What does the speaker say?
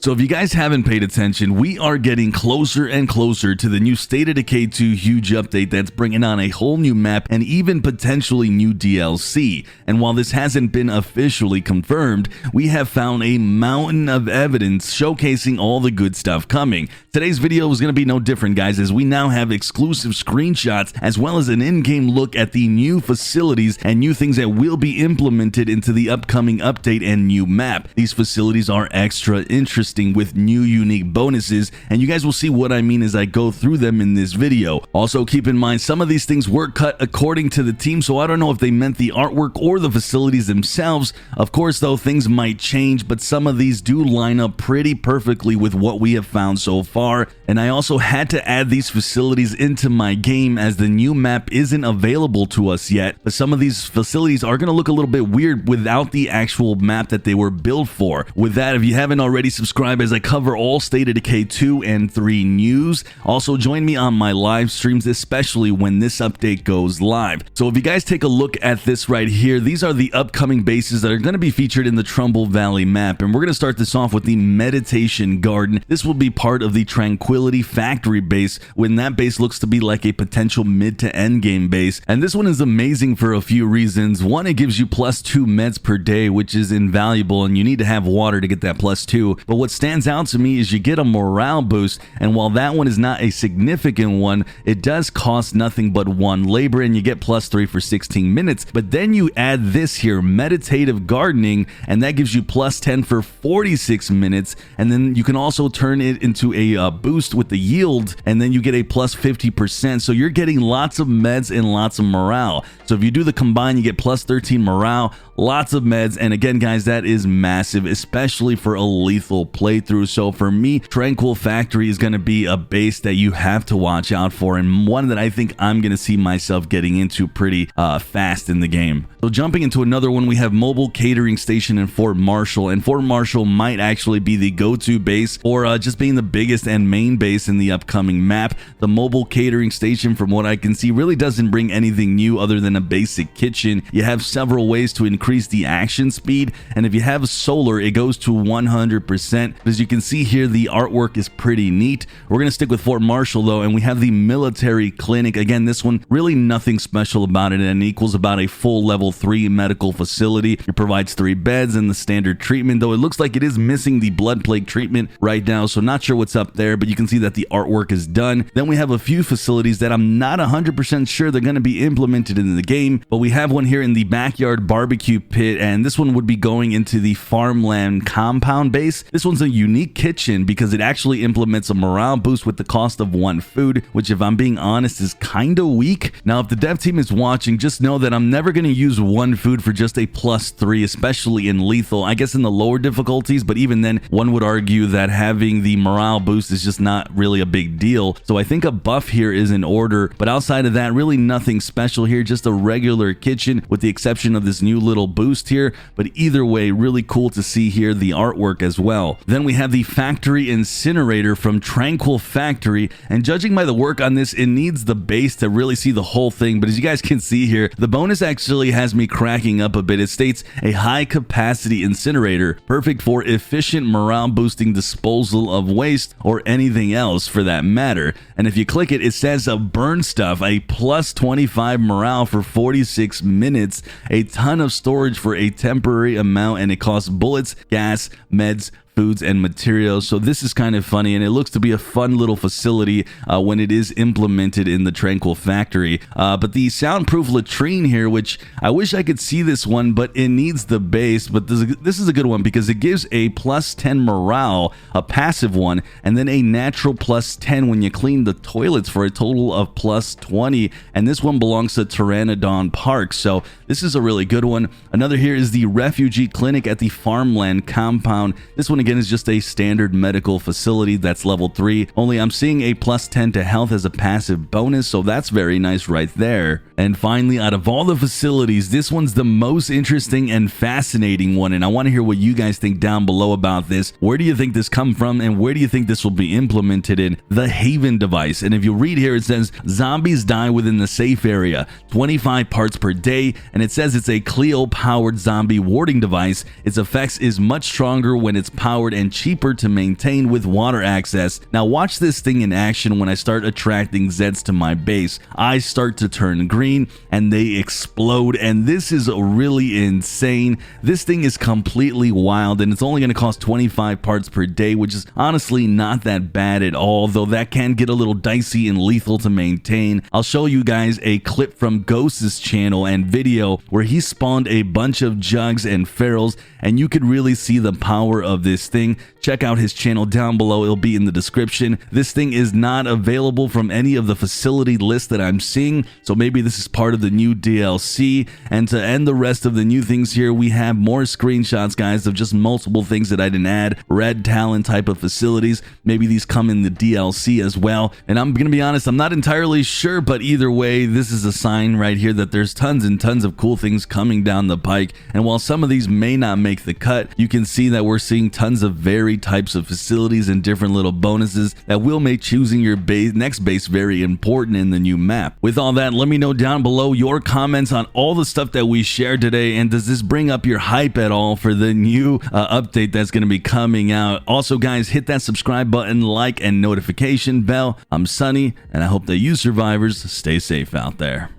So if you guys haven't paid attention, we are getting closer and closer to the new State of Decay 2 huge update that's bringing on a whole new map and even potentially new DLC. And while this hasn't been officially confirmed, we have found a mountain of evidence showcasing all the good stuff coming. Today's video is going to be no different, guys, as we now have exclusive screenshots as well as an in-game look at the new facilities and new things that will be implemented into the upcoming update and new map. These facilities are extra interesting with new unique bonuses, and you guys will see what I mean as I go through them in this video. Also, keep in mind some of these things were cut according to the team, so I don't know if they meant the artwork or the facilities themselves. Of course, though, things might change, but some of these do line up pretty perfectly with what we have found so far. And I also had to add these facilities into my game as the new map isn't available to us yet, but some of these facilities are going to look a little bit weird without the actual map that they were built for. With that, if you haven't already, subscribe as I cover all State of Decay 2 and 3 news. Also, join me on my live streams, especially when this update goes live. So if you guys take a look at this right here, these are the upcoming bases that are going to be featured in the Trumbull Valley map, and we're going to start this off with the Meditation Garden. This will be part of the Tranquility factory base, when that base looks to be like a potential mid to end game base. And this one is amazing for a few reasons. One, it gives you +2 meds per day, which is invaluable, and you need to have water to get that +2. But what stands out to me is you get a morale boost, and while that one is not a significant one, it does cost nothing but 1 labor, and you get +3 for 16 minutes. But then you add this here, meditative gardening, and that gives you +10 for 46 minutes, and then you can also turn it into a boost with the yield, and then you get a +50%. So you're getting lots of meds and lots of morale. So if you do the combine, you get +13 morale, lots of meds, and again, guys, that is massive, especially for a lethal playthrough. So for me, Tranquil Factory is going to be a base that you have to watch out for, and one that I think I'm going to see myself getting into pretty fast in the game. So jumping into another one, we have Mobile Catering Station in Fort Marshall, and Fort Marshall might actually be the go-to base, or just being the biggest and main base in the upcoming map. The Mobile Catering Station, from what I can see, really doesn't bring anything new other than a basic kitchen. You have several ways to increase the action speed, and if you have solar, it goes to 100%. As you can see here, the artwork is pretty neat. We're going to stick with Fort Marshall though, and we have the military clinic. Again, this one really nothing special about it, and it equals about a full level 3 medical facility. It provides 3 beds and the standard treatment, though it looks like it is missing the blood plague treatment right now, so not sure what's up there, but you can see that the artwork is done. Then we have a few facilities that I'm not 100% sure they're going to be implemented in the game, but we have one here in the backyard barbecue pit, and this one would be going into the Farmland compound base. This one's a unique kitchen because it actually implements a morale boost with the cost of 1 food, which, if I'm being honest, is kind of weak. Now, if the dev team is watching, just know that I'm never going to use 1 food for just a +3, especially in lethal. I guess in the lower difficulties, but even then, one would argue that having the morale boost is just not really a big deal. So I think a buff here is in order, but outside of that, really nothing special here, just a regular kitchen with the exception of this new little boost here. But either way, really cool to see here the artwork as well. Then we have the factory incinerator from Tranquil Factory, and judging by the work on this, it needs the base to really see the whole thing. But as you guys can see here, the bonus actually has me cracking up a bit. It states a high capacity incinerator, perfect for efficient morale boosting disposal of waste or anything else for that matter. And if you click it, it says a burn stuff, a +25 morale for 46 minutes, a ton of storage for a temporary amount, and it costs bullets, gas, meds, foods, and materials. So this is kind of funny, and it looks to be a fun little facility when it is implemented in the Tranquil Factory. But the soundproof latrine here, which I wish I could see this one, but it needs the base. But this is a good one because it gives a +10 morale, a passive one, and then a natural +10 when you clean the toilets for a total of +20. And this one belongs to Pteranodon Park, so this is a really good one. Another here is the refugee clinic at the Farmland compound. This one again is just a standard medical facility that's level 3, only I'm seeing a +10 to health as a passive bonus, so that's very nice right there. And finally, out of all the facilities, this one's the most interesting and fascinating one, and I want to hear what you guys think down below about this. Where do you think this come from, and where do you think this will be implemented in? The Haven device. And if you read here, it says zombies die within the safe area, 25 parts per day, and it says it's a Clio powered zombie warding device. Its effects is much stronger when it's powered powered and cheaper to maintain with water access. Now watch this thing in action when I start attracting zeds to my base. I start to turn green and they explode, and this is really insane. This thing is completely wild, and it's only going to cost 25 parts per day, which is honestly not that bad at all, though that can get a little dicey and lethal to maintain. I'll show you guys a clip from Ghost's channel and video where he spawned a bunch of jugs and ferals, and you could really see the power of this thing. Check out his channel down below, it'll be in the description. This thing is not available from any of the facility lists that I'm seeing, so maybe this is part of the new DLC. And to end the rest of the new things here, we have more screenshots, guys, of just multiple things that I didn't add. Red Talon type of facilities, maybe these come in the DLC as well. And I'm gonna be honest, I'm not entirely sure, but either way, this is a sign right here that there's tons and tons of cool things coming down the pike. And while some of these may not make the cut, you can see that we're seeing tons of varied types of facilities and different little bonuses that will make choosing your next base very important in the new map. With all that, let me know down below your comments on all the stuff that we shared today, and does this bring up your hype at all for the new update that's going to be coming out? Also, guys, hit that subscribe button, like, and notification bell. I'm Sunny, and I hope that you survivors stay safe out there.